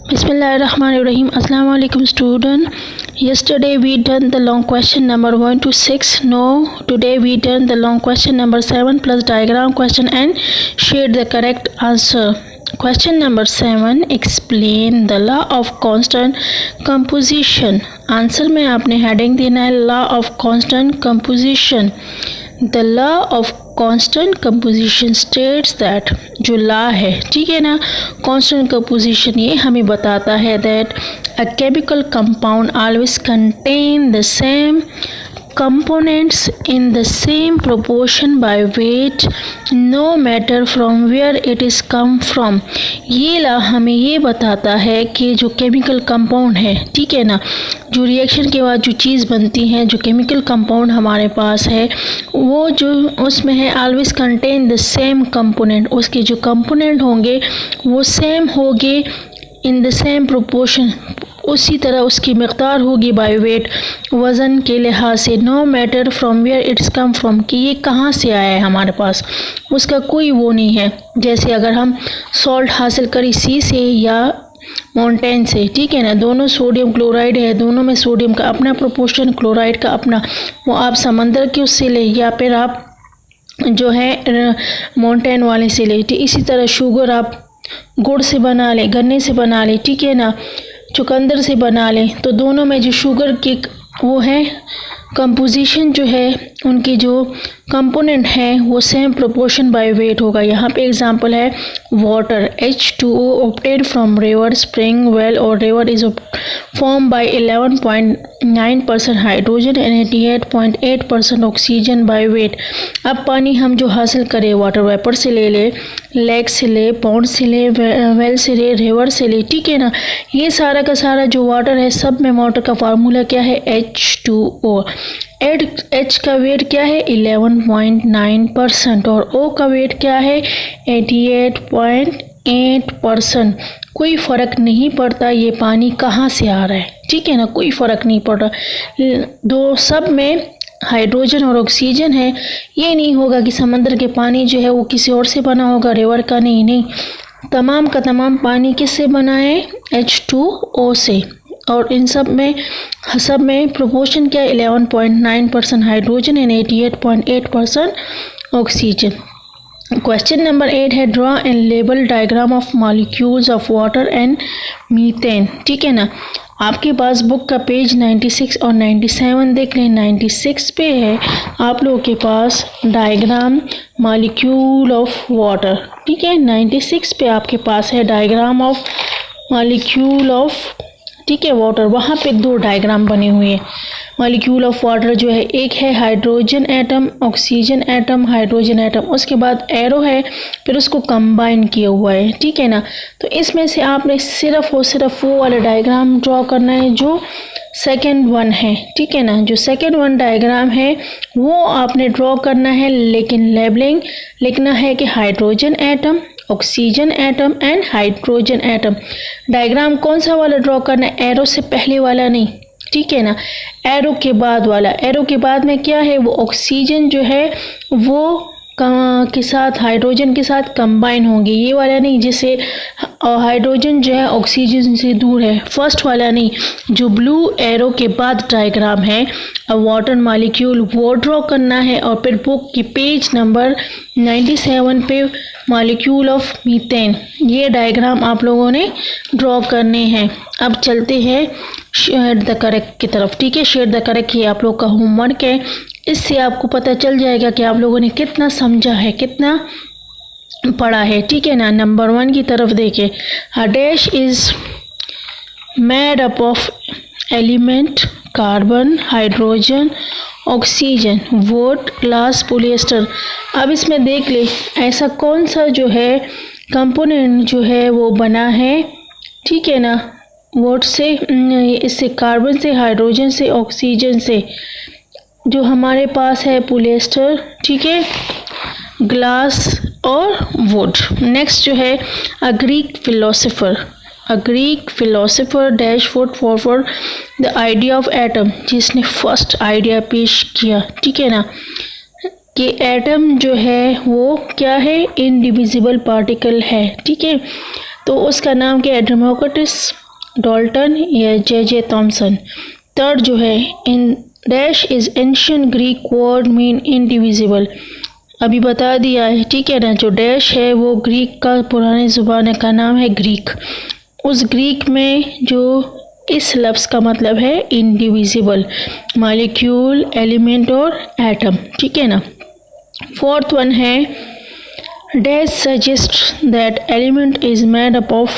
Bismillahirrahmanirrahim. Assalamu alaikum student. Yesterday we done the long question number 1 to 6. No, today we done the long question number 7 plus diagram question and shared the correct answer. Question number 7. Explain the law of constant composition. Answer में आपने heading देना है law of constant composition. The law of constant composition states that, जो law है, ठीक है ना, constant composition ये हमें बताता है that a chemical compound always contain the same components in the same proportion by weight no matter from where it is come from. ये ला हमें ये बताता है कि जो केमिकल कंपाउंड है, ठीक है ना, जो रिएक्शन के बाद जो चीज़ बनती है, जो केमिकल कंपाउंड हमारे पास है, वो जो उसमें है always contain the same component, उसके जो कंपोनेंट होंगे वो सेम होंगे इन द सेम प्रोपोर्शन, उसी तरह उसकी मकदार होगी बाय वेट, वज़न के लिहाज से, no matter from where it's come from, कि ये कहाँ से आया है हमारे पास, उसका कोई वो नहीं है। जैसे अगर हम सॉल्ट हासिल करें सी से या माउंटेन से, ठीक है ना, दोनों सोडियम क्लोराइड है, दोनों में सोडियम का अपना प्रोपोर्शन, क्लोराइड का अपना, वो आप समंदर के उससे ले या फिर आप जो है माउंटेन वाले से ले। इसी तरह शुगर आप गुड़ से बना लें, गन्ने से बना लें, ठीक है ना, चुकंदर से बना लें, तो दोनों में जो शुगर की वो है कंपोजिशन जो है, उनकी जो कंपोनेंट है वो सेम प्रोपोर्शन बाय वेट होगा। यहाँ पे एग्जांपल है water H2O obtained from river, spring, well और river is formed by 11.9% hydrogen and 88.8% oxygen by weight. अब पानी हम जो हासिल करें वाटर वेपर से ले ले, लेक से ले, पॉन्ड से ले, वेल से ले, रिवर से ले, ठीक है ना, ये सारा का सारा जो वाटर है, सब में वाटर का फार्मूला क्या है H2O। H का वेट क्या है 11.9% और O का वेट क्या है 88.8%। कोई फ़र्क नहीं पड़ता ये पानी कहाँ से आ रहा है, ठीक है ना, कोई फ़र्क नहीं पड़ रहा, दो सब में हाइड्रोजन और ऑक्सीजन है। ये नहीं होगा कि समंदर के पानी जो है वो किसी और से बना होगा, रिवर का नहीं, तमाम का तमाम पानी किससे बना है H2O से, और इन सब में प्रोपोर्शन क्या है 11.9% hydrogen and 88.8% oxygen. Question number 8 है draw and label diagram of molecules of water and methane, ठीक है ना। आपके पास बुक का पेज 96 और 97 देख लें। 96 पे है आप लोगों के पास डायग्राम मॉलिक्यूल ऑफ वाटर, ठीक है, 96 पे आपके पास है डायग्राम ऑफ मॉलिक्यूल ऑफ, ठीक है, वाटर। वहाँ पे दो डायग्राम बने हुए हैं मॉलिक्यूल ऑफ वाटर जो है, एक है hydrogen atom, oxygen atom, hydrogen atom, उसके बाद एरो है, फिर उसको कंबाइन किया हुआ है, ठीक है ना। तो इसमें से आपने सिर्फ और सिर्फ वो वाला डायग्राम ड्रॉ करना है जो सेकेंड वन है, ठीक है ना, जो सेकेंड वन डायग्राम है वो आपने ड्रॉ करना है, लेकिन लेबलिंग लिखना है कि hydrogen atom, oxygen atom and hydrogen atom. Diagram कौन सा वाला ड्रॉ करना है, एरो से पहले वाला नहीं, ठीक है ना, एरो के बाद वाला। एरो के बाद में क्या है, वो ऑक्सीजन जो है वो के साथ हाइड्रोजन के साथ कंबाइन होंगे, ये वाला नहीं जिसे हाइड्रोजन जो है ऑक्सीजन से दूर है, फर्स्ट वाला नहीं, जो ब्लू एरो के बाद डायग्राम है वाटर मॉलिक्यूल वो ड्रॉ करना है। और फिर बुक की पेज नंबर 97 पे मॉलिक्यूल ऑफ मीथेन, ये डायग्राम आप लोगों ने ड्रॉ करने हैं। अब चलते हैं शेयर द करेक्ट की तरफ, ठीक है, शेयर द करेक्ट ये आप लोग का होमवर्क है, इससे आपको पता चल जाएगा कि आप लोगों ने कितना समझा है, कितना पढ़ा है, ठीक है ना। नंबर 1 की तरफ देखें, a dash is made up of element carbon, hydrogen, oxygen, would, glass, polyester. अब इसमें देख ले ऐसा कौन सा जो है कंपोनेंट जो है वो बना है, ठीक है ना, वुड से, इससे कार्बन से, हाइड्रोजन से, ऑक्सीजन से, जो हमारे पास है पॉलिएस्टर, ठीक है, ग्लास और वुड। नेक्स्ट जो है a Greek philosopher dash foot forward the idea of atom, जिसने फर्स्ट आइडिया पेश किया, ठीक है ना, कि एटम जो है वो क्या है, इनडिविजिबल पार्टिकल है, ठीक है। तो उसका नाम क्या है, डेमोक्रिटस, डाल्टन या जे थॉमसन। थर्ड जो है, in dash is ancient Greek word mean indivisible, अभी बता दिया है, ठीक है ना। जो डैश है वो ग्रीक का पुरानी ज़ुबान का नाम है ग्रीक। उस ग्रीक में जो इस लफ्ज़ का मतलब है इंडिविजिबल, मॉलिक्यूल, एलिमेंट और एटम, ठीक है ना। फोर्थ वन है, dash suggest that element is made up of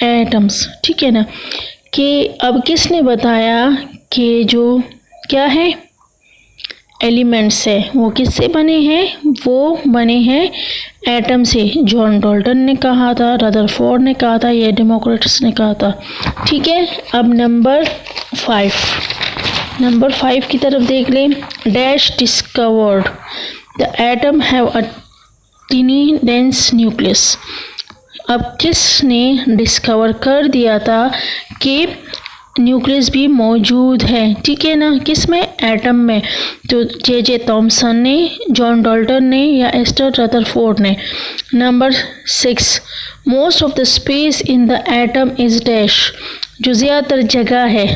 atoms, ठीक है ना। कि अब किसने बताया कि जो क्या है एलिमेंट्स है वो किससे बने हैं, वो बने हैं एटम से। जॉन डाल्टन ने कहा था, रदरफोर्ड ने कहा था, या डेमोक्रिटस ने कहा था, ठीक है। अब नंबर 5 की तरफ देख लें। Dash discovered the atom have a tiny dense nucleus, अब किसने डिस्कवर कर दिया था कि न्यूक्लियस भी मौजूद है, ठीक है ना, किस में, एटम में। तो जे थॉमसन ने, जॉन डाल्टन ने या एस्टर रदरफोर्ड ने। Number 6, most of the space in the atom is dash, जो ज़्यादातर जगह है,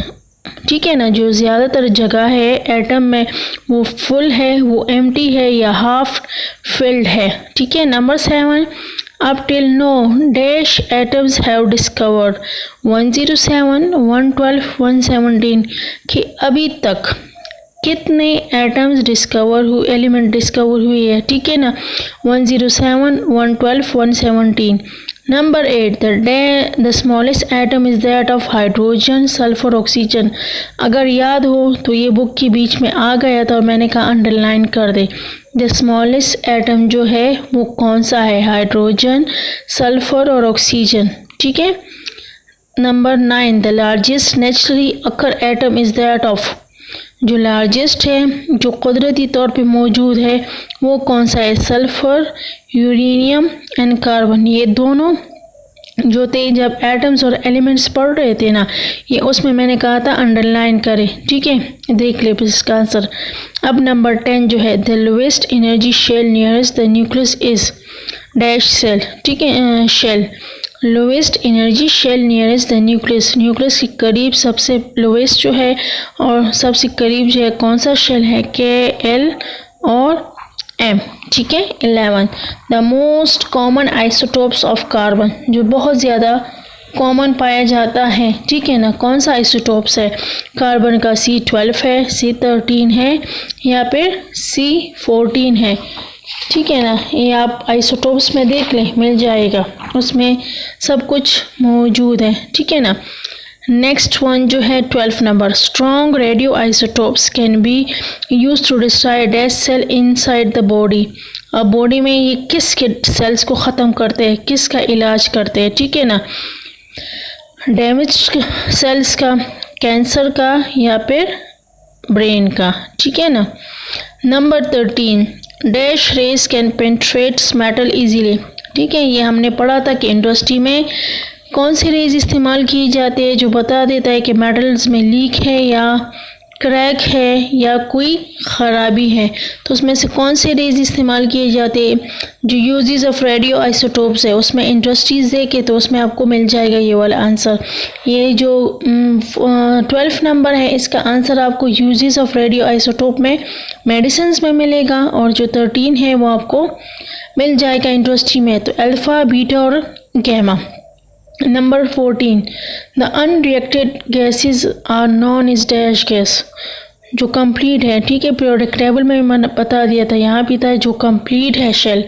ठीक है ना, जो ज़्यादातर जगह है एटम में वो फुल है, वो एम्प्टी है या हाफ फिल्ड है, ठीक है। Number 7, up till now dash atoms have discovered 107, 112, 117, कि अभी तक कितने एटम्स डिस्कवर हुए, एलिमेंट डिस्कवर हुए है, ठीक है ना, 107, 112, 117। Number 8, the smallest atom is that of hydrogen, sulphur, oxygen. अगर याद हो तो ये बुक के बीच में आ गया था और मैंने कहा अंडरलाइन कर दे। द स्मॉलेस्ट एटम जो है वो कौन सा है, हाइड्रोजन, सल्फर और ऑक्सीजन, ठीक है। Number 9, the largest naturally occur atom is that of, जो लार्जेस्ट है, जो कुदरती तौर पे मौजूद है, वो कौन सा है, सल्फर, यूरेनियम एंड कार्बन। ये दोनों जो थे जब एटम्स और एलिमेंट्स पढ़ रहे थे ना, ये उसमें मैंने कहा था अंडरलाइन करें, ठीक है, देख ले इसका आंसर। अब नंबर 10 जो है, the lowest energy shell nearest the nucleus is dash cell, ठीक है, shell. Lowest energy shell nearest the nucleus, nucleus के करीब सबसे लोएस्ट जो है और सबसे करीब जो है कौन सा शेल है, K, L और M, ठीक है। 11, the most common isotopes of carbon, जो बहुत ज़्यादा कॉमन पाया जाता है, ठीक है ना, कौन सा आइसोटोप्स है, कार्बन का C12 है, C13 है या फिर C14 है, ठीक है ना। ये आप आइसोटोप्स में देख लें, मिल जाएगा, उसमें सब कुछ मौजूद है, ठीक है ना। नेक्स्ट वन जो है 12 number, strong radio isotopes can be use to destroy dash cell inside the body. अब बॉडी में ये किसके सेल्स को ख़त्म करते हैं, किसका इलाज करते हैं, ठीक है ना, डैमेज सेल्स का, कैंसर का या फिर ब्रेन का, ठीक है ना। Number 13, dash rays can penetrates metal easily, ठीक है। ये हमने पढ़ा था कि इंडस्ट्री में कौन सी रेज इस्तेमाल की जाती है जो बता देता है कि मेटल्स में लीक है या क्रैक है या कोई ख़राबी है, तो उसमें से कौन से रेज इस्तेमाल किए जाते हैं। जो यूजेस ऑफ रेडियो आइसोटोप्स है उसमें इंडस्ट्रीज़ देखे तो उसमें आपको मिल जाएगा ये वाला आंसर। ये जो 12 नंबर है इसका आंसर आपको यूजेस ऑफ रेडियो आइसोटोप में मेडिसिन में मिलेगा, और जो 13 है वो आपको मिल जाएगा इंडस्ट्री में, तो अल्फ़ा, बीटा और gamma. Number 14, the unreacted gases are non is dash gas, जो कंप्लीट है, ठीक है, पीरियोडिक टेबल में मैंने बता दिया था, यहाँ भी था, जो कंप्लीट है शेल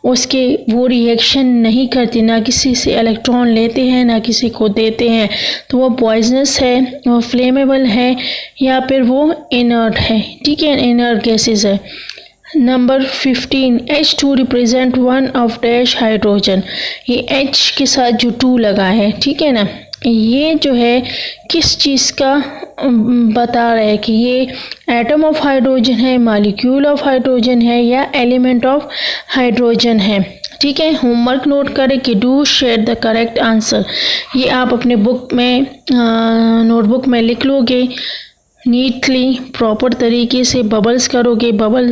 उसके वो रिएक्शन नहीं करती, ना किसी से इलेक्ट्रॉन लेते हैं ना किसी को देते हैं, तो वो पॉइजनस है, वो फ्लेमेबल है या फिर वो इनर्ट है, ठीक है, इनर्ट गैसेस है। Number 15, H2 represent one of dash hydrogen, ये H के साथ जो 2 लगा है, ठीक है ना, ये जो है किस चीज़ का बता रहा है कि ये एटम ऑफ हाइड्रोजन है, मॉलिक्यूल ऑफ हाइड्रोजन है या एलिमेंट ऑफ हाइड्रोजन है, ठीक है। होमवर्क नोट करें कि do share the correct answer, ये आप अपने बुक में नोटबुक में लिख लोगे, नीटली प्रॉपर तरीके से बबल्स करोगे। बबल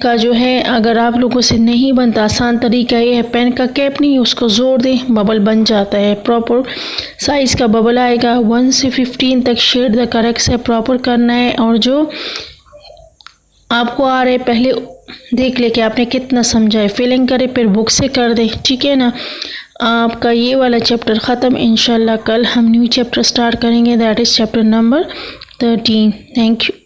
का जो है अगर आप लोगों से नहीं बनता, आसान तरीका ये है, पेन का कैप नहीं उसको जोड़ दें, बबल बन जाता है। प्रॉपर साइज़ का बबल आएगा। 1 से 15 तक शेड द करेक्ट से प्रॉपर करना है। और जो आपको आ रहे पहले देख ले कि आपने कितना समझा है, फिलिंग करे फिर बुक से कर दे, ठीक है ना। आपका ये वाला चैप्टर ख़त्म। इंशाल्लाह कल हम न्यू चैप्टर स्टार्ट करेंगे, that is chapter number 13। Thank you.